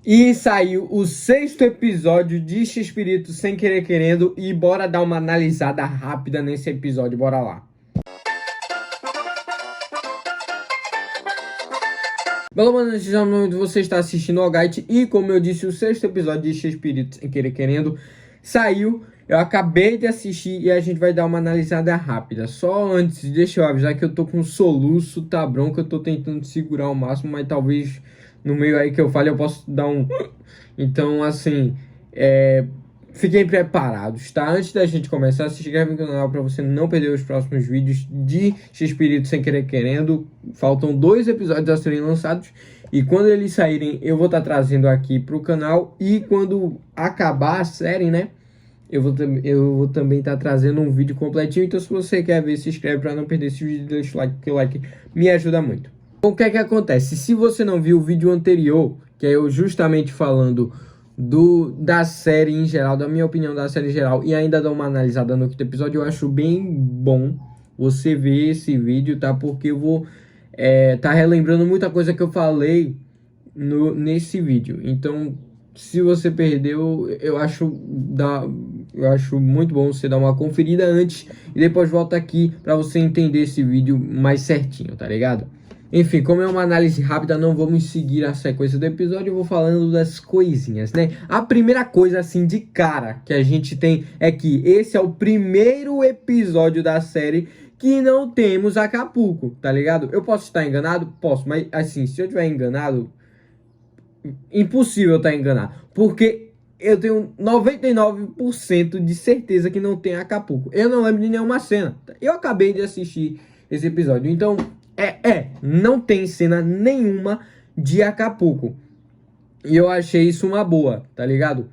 E saiu o 6º episódio de X-Espírito Sem Querer Querendo. E bora dar uma analisada rápida nesse episódio, bora lá. Pelo menos já muito você está assistindo o Algaite. E como eu disse, o 6º episódio de X-Espírito Sem Querer Querendo saiu. Eu acabei de assistir e a gente vai dar uma analisada rápida. Só antes, deixa eu avisar que eu tô com soluço, tá bronca. Eu tô tentando segurar ao máximo, mas talvez no meio aí que eu fale eu posso dar um... Então, assim, fiquem preparados, tá? Antes da gente começar, se inscreve no canal para você não perder os próximos vídeos de X-Espírito Sem Querer Querendo. Faltam 2 episódios a serem lançados. E quando eles saírem, eu vou estar trazendo aqui pro canal. E quando acabar a série, né? Eu vou também estar trazendo um vídeo completinho. Então, se você quer ver, se inscreve para não perder esse vídeo. Deixa o like, porque o like me ajuda muito. Então, o que é que acontece? Se você não viu o vídeo anterior, que é eu justamente falando da série em geral, da minha opinião da série em geral, e ainda dar uma analisada no quinto episódio, eu acho bem bom você ver esse vídeo, tá? Porque eu vou tá relembrando muita coisa que eu falei nesse vídeo. Então, se você perdeu, eu acho muito bom você dar uma conferida antes e depois volta aqui para você entender esse vídeo mais certinho, tá ligado? Enfim, como é uma análise rápida, não vamos seguir a sequência do episódio, eu vou falando das coisinhas, né? A primeira coisa, assim, de cara que a gente tem é que esse é o primeiro episódio da série que não temos Acapulco, tá ligado? Eu posso estar enganado? Posso, mas assim, se eu estiver enganado, impossível estar enganado, porque eu tenho 99% de certeza que não tem Acapulco. Eu não lembro de nenhuma cena. Eu acabei de assistir esse episódio, então não tem cena nenhuma de Acapulco. E eu achei isso uma boa, tá ligado?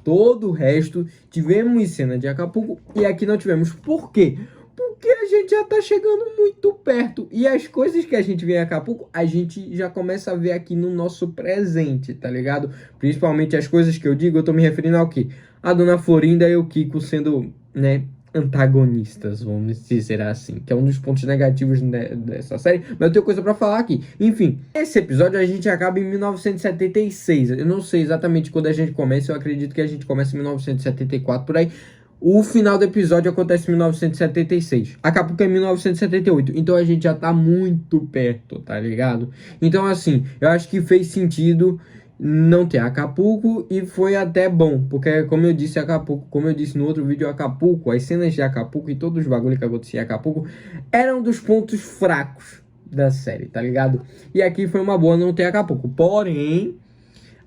Todo o resto tivemos cena de Acapulco e aqui não tivemos. Por quê? Porque a gente já tá chegando muito perto. E as coisas que a gente vê em Acapulco, a gente já começa a ver aqui no nosso presente, tá ligado? Principalmente as coisas que eu digo, eu tô me referindo ao quê? A Dona Florinda e o Kiko sendo, né, antagonistas, vamos dizer assim, que é um dos pontos negativos dessa série, mas eu tenho coisa pra falar aqui. Enfim, esse episódio a gente acaba em 1976, eu não sei exatamente quando a gente começa, eu acredito que a gente começa em 1974, por aí. O final do episódio acontece em 1976, Acapulco é em 1978, então a gente já tá muito perto, tá ligado? Então assim, eu acho que fez sentido não ter Acapulco e foi até bom, porque como eu disse Acapulco, como eu disse no outro vídeo, Acapulco, as cenas de Acapulco e todos os bagulhos que acontecia em Acapulco eram dos pontos fracos da série, tá ligado? E aqui foi uma boa não ter Acapulco, porém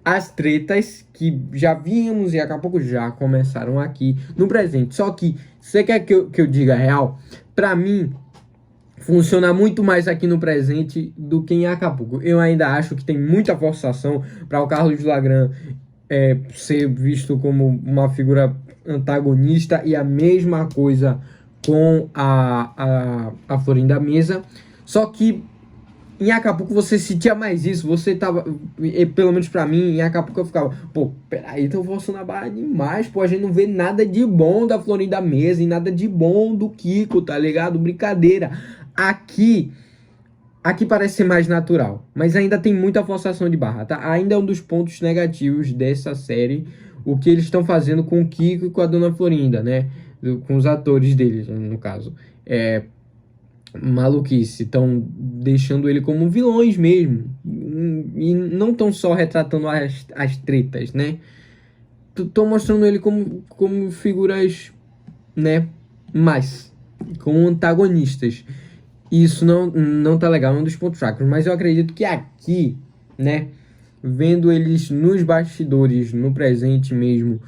as tretas que já vimos e Acapulco já começaram aqui no presente. Só que, você quer que eu diga a real? Pra mim, funciona muito mais aqui no presente do que em Acapulco. Eu ainda acho que tem muita forçação para o Carlos Lagran ser visto como uma figura antagonista e a mesma coisa com a Florinda Mesa. Só que em Acapulco você sentia mais isso, você tava, pelo menos pra mim, em Acapulco eu ficava, pô, peraí, tô forçando a barra demais, pô, a gente não vê nada de bom da Florinda Mesa e nada de bom do Kiko, tá ligado? Brincadeira. Aqui parece ser mais natural, mas ainda tem muita forçação de barra, tá? Ainda é um dos pontos negativos dessa série, o que eles estão fazendo com o Kiko e com a Dona Florinda, né? Com os atores deles, no caso. Maluquice, estão deixando ele como vilões mesmo, e não estão só retratando as tretas, né? Estão mostrando ele como figuras, né, mais como antagonistas. Isso não tá legal, é um dos pontos fracos, mas eu acredito que aqui, né, vendo eles nos bastidores, no presente mesmo,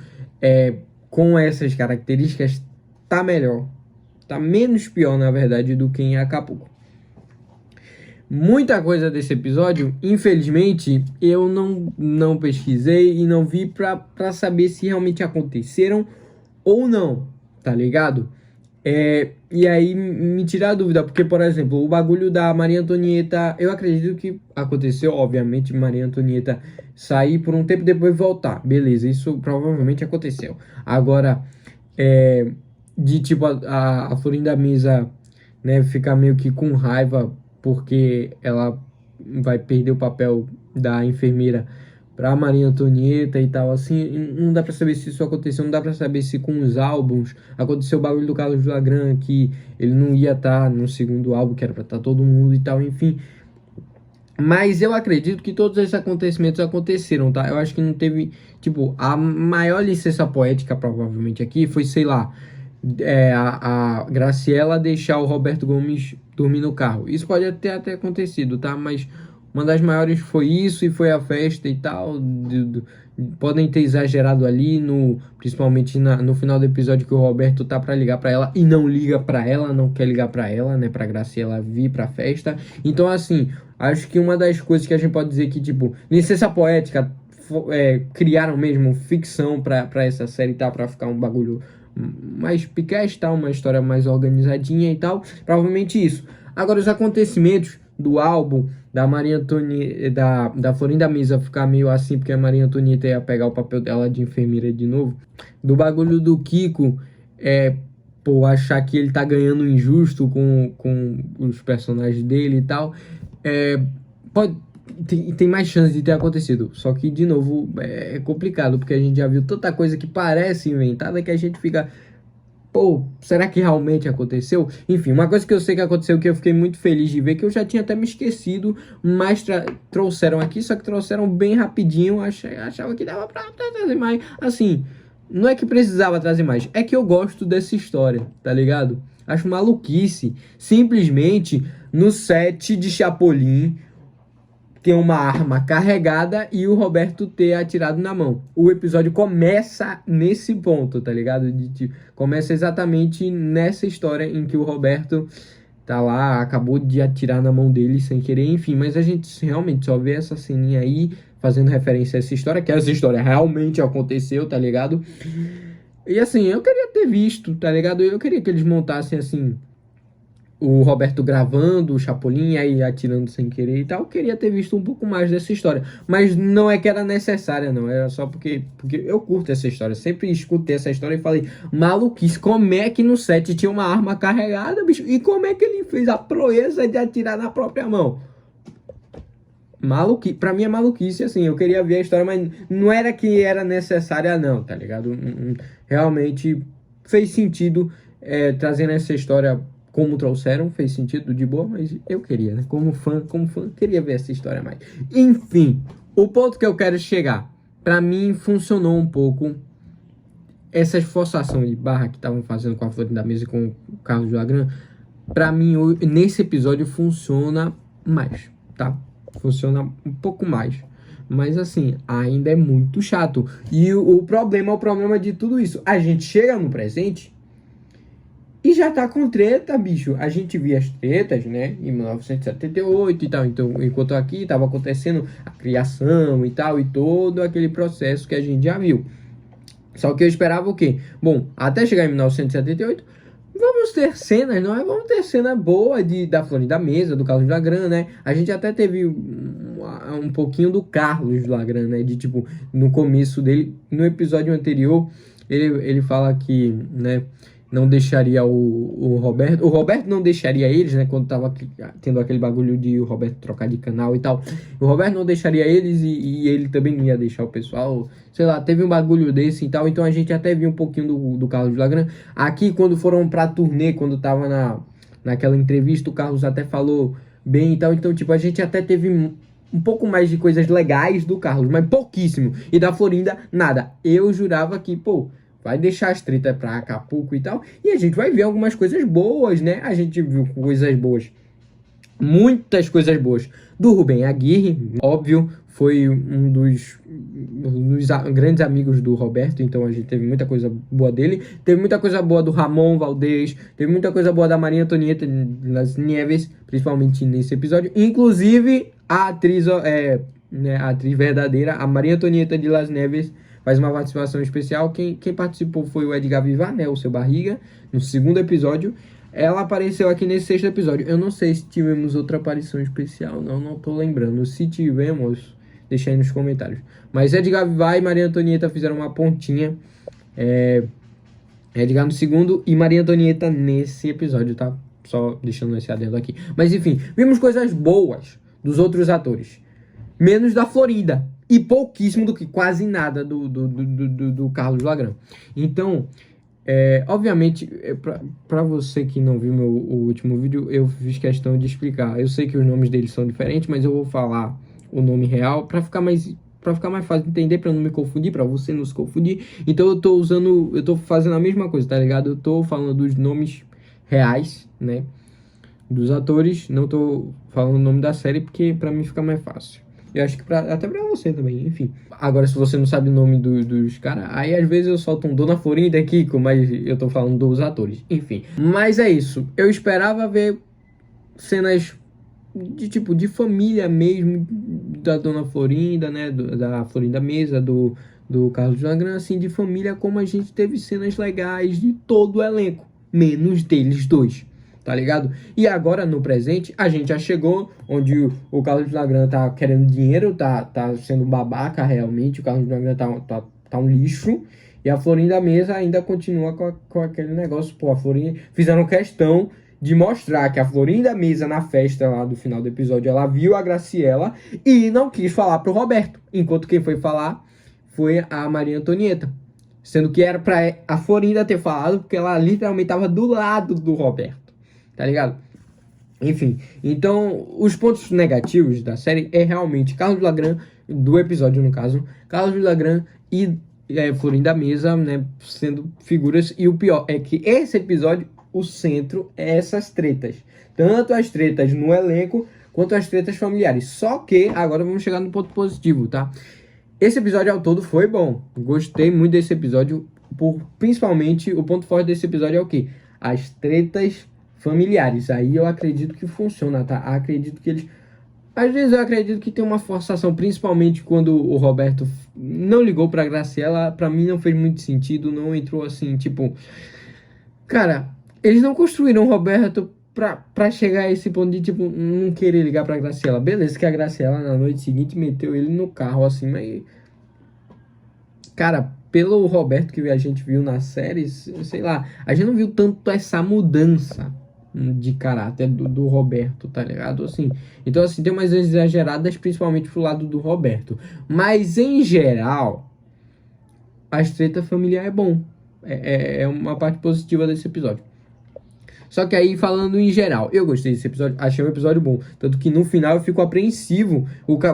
com essas características, tá melhor. Tá menos pior, na verdade, do que em Acapulco. Muita coisa desse episódio, infelizmente, eu não pesquisei e não vi pra saber se realmente aconteceram ou não, tá ligado? E aí me tira a dúvida, porque, por exemplo, o bagulho da Maria Antonieta, eu acredito que aconteceu, obviamente, Maria Antonieta sair por um tempo e depois voltar. Beleza, isso provavelmente aconteceu. Agora, de tipo a Florinda Mesa, né, ficar meio que com raiva porque ela vai perder o papel da enfermeira pra Maria Antonieta e tal, assim, não dá pra saber se isso aconteceu, não dá pra saber se com os álbuns aconteceu o bagulho do Carlos Lagran, que ele não ia estar no segundo álbum, que era pra estar todo mundo e tal, enfim. Mas eu acredito que todos esses acontecimentos aconteceram, tá? Eu acho que não teve, tipo, a maior licença poética provavelmente aqui foi, sei lá, a Graciela deixar o Roberto Gomes dormir no carro. Isso pode ter até acontecido, tá? Mas uma das maiores foi isso e foi a festa e tal. Podem ter exagerado ali, principalmente no final do episódio que o Roberto tá pra ligar pra ela e não liga pra ela, não quer ligar pra ela, né? Pra Graciela vir pra festa. Então, assim, acho que uma das coisas que a gente pode dizer que, tipo, licença poética, criaram mesmo ficção pra essa série, tá? Pra ficar um bagulho mais piquete, tá? Uma história mais organizadinha e tal. Provavelmente isso. Agora, os acontecimentos do álbum da Maria Antonieta, da Florinda Mesa ficar meio assim, porque a Maria Antonieta ia pegar o papel dela de enfermeira de novo. Do bagulho do Kiko, achar que ele tá ganhando injusto com os personagens dele e tal. Tem mais chance de ter acontecido. Só que, de novo, é complicado, porque a gente já viu tanta coisa que parece inventada que a gente fica... Pô, será que realmente aconteceu? Enfim, uma coisa que eu sei que aconteceu, que eu fiquei muito feliz de ver, que eu já tinha até me esquecido, mas trouxeram aqui, só que trouxeram bem rapidinho, achava que dava pra trazer mais. Assim, não é que precisava trazer mais, é que eu gosto dessa história, tá ligado? Acho maluquice, simplesmente, no set de Chapolin, ter uma arma carregada e o Roberto ter atirado na mão. O episódio começa nesse ponto, tá ligado? Começa exatamente nessa história em que o Roberto tá lá, acabou de atirar na mão dele sem querer, enfim. Mas a gente realmente só vê essa ceninha aí, fazendo referência a essa história, que essa história realmente aconteceu, tá ligado? E assim, eu queria ter visto, tá ligado? Eu queria que eles montassem assim... o Roberto gravando o Chapolin, aí atirando sem querer e tal. Eu queria ter visto um pouco mais dessa história. Mas não é que era necessária, não. Era só porque eu curto essa história. Sempre escutei essa história e falei, maluquice, como é que no set tinha uma arma carregada, bicho? E como é que ele fez a proeza de atirar na própria mão? Maluquice, pra mim é maluquice, assim. Eu queria ver a história, mas não era que era necessária, não, tá ligado? Realmente fez sentido trazendo essa história como trouxeram, fez sentido de boa, mas eu queria, né? Como fã, queria ver essa história mais. Enfim, o ponto que eu quero chegar, pra mim funcionou um pouco essa esforçação de barra que estavam fazendo com a Florinda Mesa e com o Carlos Lagran. Pra mim, nesse episódio funciona mais, tá? Funciona um pouco mais. Mas assim, ainda é muito chato. E o problema de tudo isso, a gente chega no presente e já tá com treta, bicho. A gente via as tretas, né, em 1978 e tal. Então, enquanto aqui tava acontecendo a criação e tal, e todo aquele processo que a gente já viu. Só que eu esperava o quê? Bom, até chegar em 1978, vamos ter cenas, não é? Vamos ter cena boa da Florinda Mesa, do Carlos Lagran, né? A gente até teve um pouquinho do Carlos Lagran, né? De tipo, no começo dele, no episódio anterior, ele fala que, né, não deixaria o Roberto. O Roberto não deixaria eles, né? Quando tava tendo aquele bagulho de o Roberto trocar de canal e tal. O Roberto não deixaria eles e ele também não ia deixar o pessoal. Sei lá, teve um bagulho desse e tal. Então a gente até viu um pouquinho do Carlos Lagran. Aqui, quando foram pra turnê, quando tava naquela entrevista, o Carlos até falou bem e tal. Então, tipo, a gente até teve um pouco mais de coisas legais do Carlos, mas pouquíssimo. E da Florinda, nada. Eu jurava que, pô, vai deixar as tretas pra Acapulco e tal. E a gente vai ver algumas coisas boas, né? A gente viu coisas boas. Muitas coisas boas. Do Rubem Aguirre, óbvio. Foi um dos grandes amigos do Roberto. Então a gente teve muita coisa boa dele. Teve muita coisa boa do Ramon Valdez. Teve muita coisa boa da Maria Antonieta Las Nieves. Principalmente nesse episódio. Inclusive a atriz, né, a atriz verdadeira, a Maria Antonieta de Las Nieves, faz uma participação especial. Quem participou foi o Edgar Vivar, né? O Seu Barriga, no segundo episódio. Ela apareceu aqui nesse sexto episódio. Eu não sei se tivemos outra aparição especial, não tô lembrando. Se tivemos, deixa aí nos comentários. Mas Edgar Vivar e Maria Antonieta fizeram uma pontinha. Edgar no segundo e Maria Antonieta nesse episódio, tá? Só deixando esse adendo aqui. Mas enfim, vimos coisas boas dos outros atores. Menos da Florinda. e pouquíssimo do que quase nada do Carlos Lagran. Então, obviamente, para você que não viu o último vídeo, eu fiz questão de explicar. Eu sei que os nomes deles são diferentes, mas eu vou falar o nome real para ficar mais fácil de entender, para não me confundir, para você não se confundir. Então eu tô fazendo a mesma coisa, tá ligado? Eu tô falando dos nomes reais, né, dos atores, não tô falando o nome da série, porque pra mim fica mais fácil. Eu acho que até pra você também, enfim. Agora, se você não sabe o nome dos caras, aí às vezes eu solto um Dona Florinda e Kiko, mas eu tô falando dos atores, enfim. Mas é isso, eu esperava ver cenas de tipo, de família mesmo, da Dona Florinda, né, da Florinda Mesa, do Carlos Lagran, assim, de família, como a gente teve cenas legais de todo o elenco, menos deles dois, tá ligado? E agora, no presente, a gente já chegou onde o Carlos Lagran tá querendo dinheiro, tá sendo babaca realmente, o Carlos Lagran tá um lixo, e a Florinda Mesa ainda continua com aquele negócio, pô, a Florinda, fizeram questão de mostrar que a Florinda Mesa, na festa lá do final do episódio, ela viu a Graciela e não quis falar pro Roberto, enquanto quem foi falar foi a Maria Antonieta, sendo que era pra a Florinda ter falado, porque ela literalmente tava do lado do Roberto, tá ligado? Enfim, então os pontos negativos da série é realmente Carlos Lagran, do episódio no caso, Carlos Lagran e Florinda Mesa, né, sendo figuras, e o pior é que esse episódio, o centro é essas tretas, tanto as tretas no elenco quanto as tretas familiares. Só que agora vamos chegar no ponto positivo, tá? Esse episódio ao todo foi bom, gostei muito desse episódio, principalmente o ponto forte desse episódio é o quê? As tretas familiares. Aí eu acredito que funciona, tá? Acredito que eles... Às vezes eu acredito que tem uma forçação, principalmente quando o Roberto não ligou pra Graciela. Pra mim não fez muito sentido, não entrou assim, tipo... Cara, eles não construíram o Roberto pra chegar a esse ponto de, tipo, não querer ligar pra Graciela. Beleza que a Graciela, na noite seguinte, meteu ele no carro, assim, mas... Cara, pelo Roberto que a gente viu na série, sei lá, a gente não viu tanto essa mudança de caráter do Roberto, tá ligado? Assim, então, assim, tem umas exageradas, principalmente pro lado do Roberto. Mas, em geral, a treta familiar é bom. É uma parte positiva desse episódio. Só que aí, falando em geral, eu gostei desse episódio, achei um episódio bom. Tanto que no final eu fico apreensivo.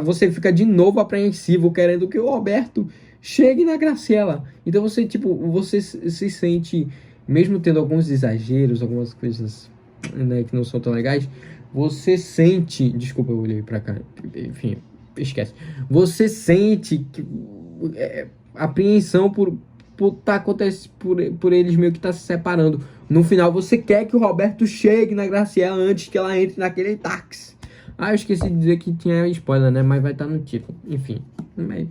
Você fica de novo apreensivo, querendo que o Roberto chegue na Graciela. Então você, tipo, você se sente, mesmo tendo alguns exageros, algumas coisas, né, que não são tão legais, você sente... Desculpa, eu olhei pra cá. Enfim, esquece. Você sente apreensão por eles meio que tá se separando. No final, você quer que o Roberto chegue na Graciela antes que ela entre naquele táxi. Ah, eu esqueci de dizer que tinha spoiler, né? Mas vai estar no título. Enfim. Mas...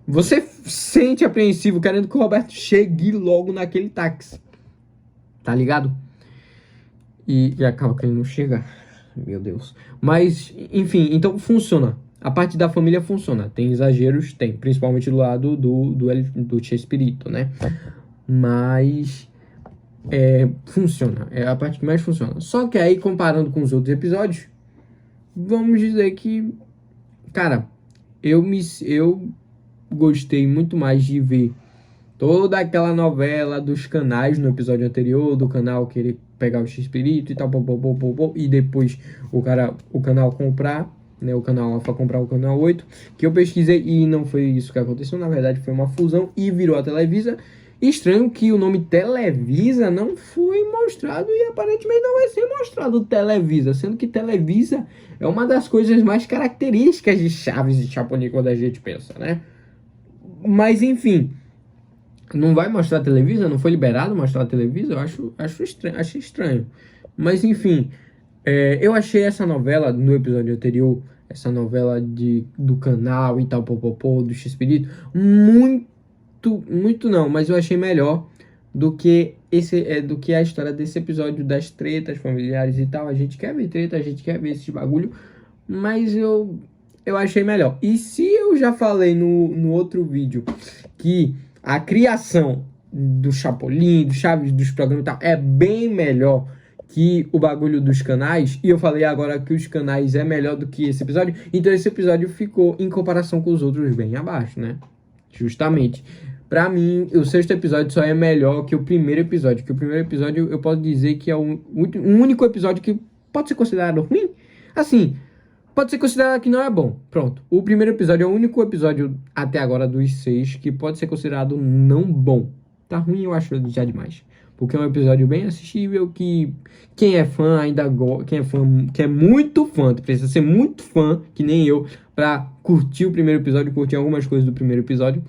Você sente apreensivo querendo que o Roberto chegue logo naquele táxi. Tá ligado? E acaba que ele não chega. Meu Deus. Mas, enfim, então funciona. A parte da família funciona. Tem exageros? Tem. Principalmente do lado do Chespirito, né? Mas funciona. É a parte que mais funciona. Só que aí, comparando com os outros episódios, vamos dizer que, cara, eu gostei muito mais de ver toda aquela novela dos canais no episódio anterior, do canal querer pegar o Chespirito e tal, e depois o canal comprar, né, o canal Alpha comprar o canal 8, que eu pesquisei e não foi isso que aconteceu, na verdade foi uma fusão e virou a Televisa. Estranho que o nome Televisa não foi mostrado e aparentemente não vai ser mostrado Televisa, sendo que Televisa é uma das coisas mais características de Chaves e Chapolin quando a gente pensa, né? Mas enfim, não vai mostrar a Televisa, não foi liberado mostrar a Televisa, eu acho estranho, achei estranho. Mas enfim, eu achei essa novela no episódio anterior, essa novela do canal e tal, do X-Espírito, muito não, mas eu achei melhor do que a história desse episódio das tretas familiares e tal. A gente quer ver treta, a gente quer ver esse bagulho, mas eu achei melhor. E se eu já falei no outro vídeo que a criação do Chapolin, do Chaves, dos programas e tal, é bem melhor que o bagulho dos canais, e eu falei agora que os canais é melhor do que esse episódio, então esse episódio ficou, em comparação com os outros, bem abaixo, né? Justamente. Pra mim, o sexto episódio só é melhor que o primeiro episódio, que o primeiro episódio eu posso dizer que é o único episódio que pode ser considerado ruim. Assim, pode ser considerado que não é bom. Pronto. O primeiro episódio é o único episódio até agora dos 6 que pode ser considerado não bom. Tá ruim, eu acho já demais. Porque é um episódio bem assistível que quem é fã ainda gosta, quem é muito fã, precisa ser muito fã, que nem eu, pra curtir o primeiro episódio, curtir algumas coisas do primeiro episódio.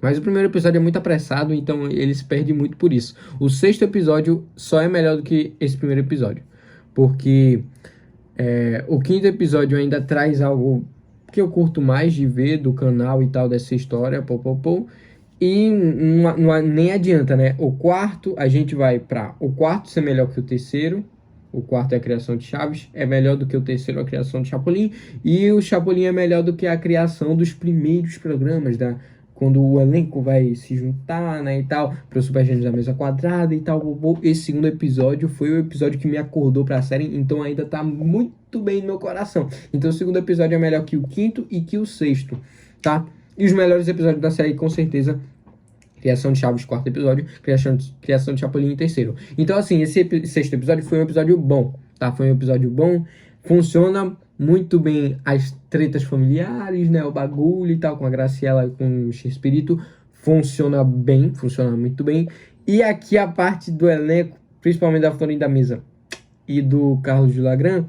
Mas o primeiro episódio é muito apressado, então ele se perde muito por isso. O sexto episódio só é melhor do que esse primeiro episódio. Porque o quinto episódio ainda traz algo que eu curto mais de ver do canal e tal, dessa história, e nem adianta, né? O quarto, a gente vai para o quarto ser melhor que o terceiro. O quarto é a criação de Chaves, é melhor do que o terceiro, a criação de Chapolin. E o Chapolin é melhor do que a criação dos primeiros programas, quando o elenco vai se juntar, né, e tal, para os Super Gênios da Mesa Quadrada e tal. Esse segundo episódio foi o episódio que me acordou para a série, então ainda tá muito bem no meu coração. Então o segundo episódio é melhor que o quinto e que o sexto, tá? E os melhores episódios da série, com certeza, criação de Chaves, quarto episódio, criação de Chapolin em terceiro. Então, assim, esse sexto episódio foi um episódio bom, tá? Foi um episódio bom, funciona muito bem as tretas familiares, né? O bagulho e tal, com a Graciela e com o X-Espírito, funciona bem, funciona muito bem. E aqui a parte do elenco, principalmente da Florinda Mesa e do Carlos Villagrán,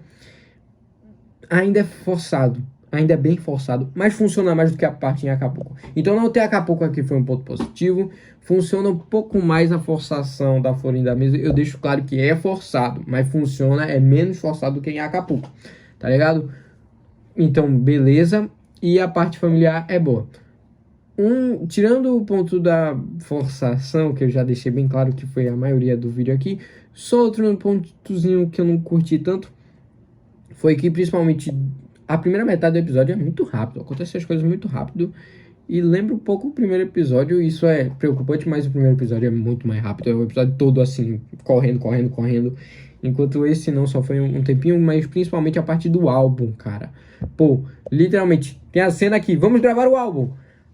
ainda é forçado. Ainda é bem forçado, mas funciona mais do que a parte em Acapulco. Então não ter Acapulco aqui foi um ponto positivo. Funciona um pouco mais a forçação da Florinda Mesa. Eu deixo claro que é forçado, mas funciona, é menos forçado do que em Acapulco. Tá ligado? Então, beleza. E a parte familiar é boa. Tirando o ponto da forçação, que eu já deixei bem claro que foi a maioria do vídeo aqui, só outro pontozinho que eu não curti tanto foi que, principalmente, a primeira metade do episódio é muito rápido, acontecem as coisas muito rápido e lembra um pouco o primeiro episódio. Isso é preocupante, mas o primeiro episódio é muito mais rápido, é o episódio todo assim, correndo, enquanto esse não, só foi um tempinho, mas principalmente a parte do álbum, cara. Pô, literalmente, tem a cena aqui, vamos gravar o álbum,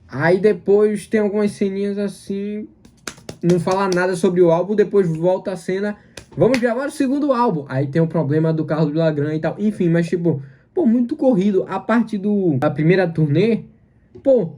aí depois tem algumas ceninhas assim, não fala nada sobre o álbum, depois volta a cena, vamos gravar o segundo álbum, aí tem o problema do Carlos Villagrán e tal, enfim, mas tipo... Pô, muito corrido. A parte da primeira turnê, pô,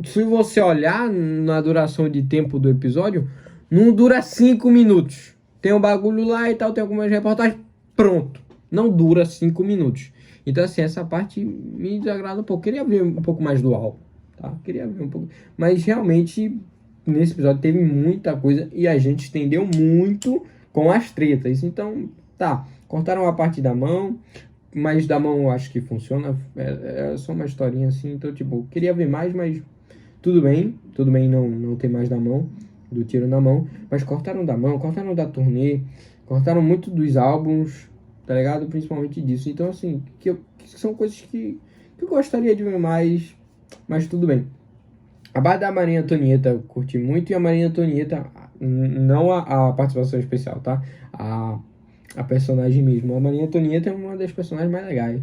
se você olhar na duração de tempo do episódio, não dura 5 minutos. Tem um bagulho lá e tal, tem algumas reportagens, pronto. Não dura 5 minutos. Então, assim, essa parte me desagrada um pouco. Queria ver um pouco mais do álbum, tá? Queria ver um pouco. Mas, realmente, nesse episódio teve muita coisa e a gente estendeu muito com as tretas. Então, tá, cortaram a parte da mão... Mas da mão eu acho que funciona. É só uma historinha assim. Então, tipo, queria ver mais, mas tudo bem não ter mais da mão, do tiro na mão. Mas cortaram da mão, cortaram da turnê, cortaram muito dos álbuns, tá ligado? Principalmente disso. Então, assim, que são coisas que eu gostaria de ver mais, mas tudo bem. A parte da Maria Antonieta eu curti muito. E a Maria Antonieta, não a participação especial, tá? A personagem mesmo. A Maria Antonieta é uma das personagens mais legais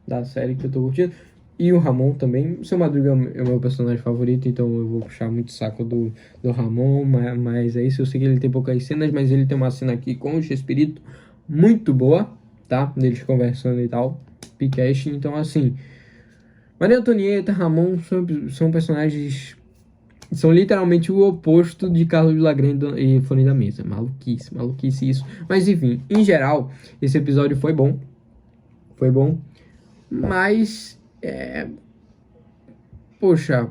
da série que eu tô curtindo. E o Ramon também. O Seu Madruga é o meu personagem favorito, então eu vou puxar muito o saco do Ramon. Mas é isso, eu sei que ele tem poucas cenas, mas ele tem uma cena aqui com o X-Espírito muito boa, tá? Deles conversando e tal. Picast. Então, assim, Maria Antonieta, Ramon são personagens... São literalmente o oposto de Carlos Villagrán e Florinda Mesa. Maluquice isso. Mas enfim, em geral, esse episódio foi bom. Foi bom. Mas, poxa,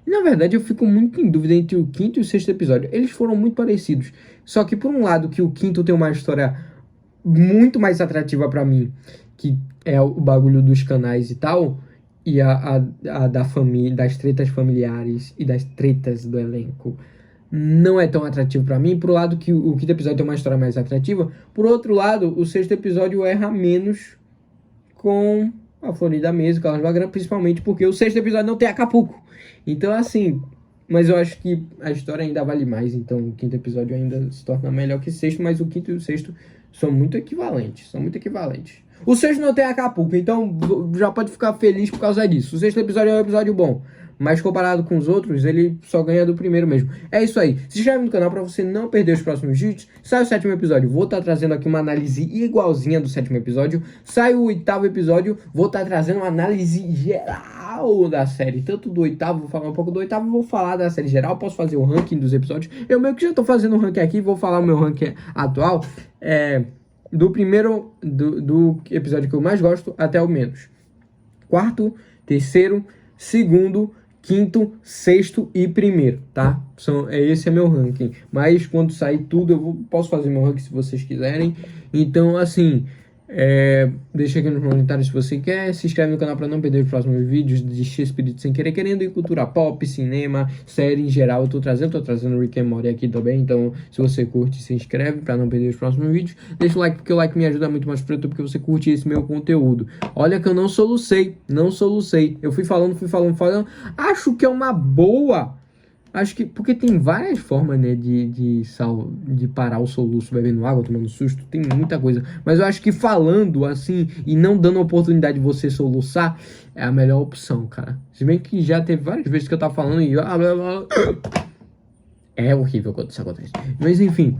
na verdade eu fico muito em dúvida entre o quinto e o sexto episódio. Eles foram muito parecidos. Só que por um lado que o quinto tem uma história muito mais atrativa pra mim, que é o bagulho dos canais e tal... E a da família, das tretas familiares e das tretas do elenco não é tão atrativo pra mim. Por um lado que o quinto episódio tem uma história mais atrativa. Por outro lado, o sexto episódio erra menos com a Florinda Mesa, o Carlos Villagrán, principalmente porque o sexto episódio não tem Acapulco. Então, assim, Mas eu acho que a história ainda vale mais, então o quinto episódio ainda se torna melhor que o sexto, mas o quinto e o sexto são muito equivalentes, O sexto não tem Acapulco, então já pode ficar feliz por causa disso. O sexto episódio é um episódio bom, mas comparado com os outros, ele só ganha do primeiro mesmo. É isso aí. Se inscreve no canal pra você não perder os próximos vídeos. Sai o sétimo episódio, vou estar trazendo aqui uma análise igualzinha do sétimo episódio. Sai o oitavo episódio, vou estar trazendo uma análise geral da série. Tanto do oitavo, vou falar um pouco do oitavo, vou falar da série geral. Posso fazer o ranking dos episódios. Eu meio que já tô fazendo o ranking aqui, vou falar o meu ranking atual. Do primeiro, do episódio que eu mais gosto até o menos. Quarto, terceiro, segundo, quinto, sexto e primeiro, tá? Esse é meu ranking. Mas quando sair tudo, posso fazer meu ranking se vocês quiserem. Então, assim, deixa aqui nos comentários se você quer. Se inscreve no canal para não perder os próximos vídeos de X-Espírito Sem Querer Querendo, em cultura pop, cinema, série em geral. Eu tô trazendo Rick and Morty aqui também. Então, se você curte, se inscreve para não perder os próximos vídeos. Deixa o like, porque o like me ajuda muito mais pro YouTube, porque você curte esse meu conteúdo. Olha que eu não solucei. Eu fui falando. Acho que é uma boa. Acho que, porque tem várias formas, né, de parar o soluço bebendo água, tomando susto, tem muita coisa. Mas eu acho que falando assim e não dando a oportunidade de você soluçar é a melhor opção, cara. Se bem que já teve várias vezes que eu tava falando e... É horrível quando isso acontece. Mas enfim,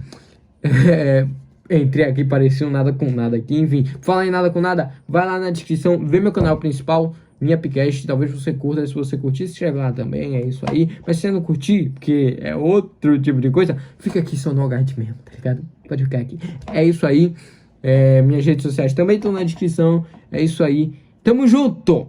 entrei aqui, parecia um nada com nada aqui. Enfim, falar em nada com nada, vai lá na descrição, vê meu canal principal, minha Picast, talvez você curta. Se você curtir, se inscreve lá também, é isso aí. Mas se você não curtir, porque é outro tipo de coisa, fica aqui só no Algarve mesmo, tá ligado? Pode ficar aqui. É isso aí. Minhas redes sociais também estão na descrição. É isso aí. Tamo junto!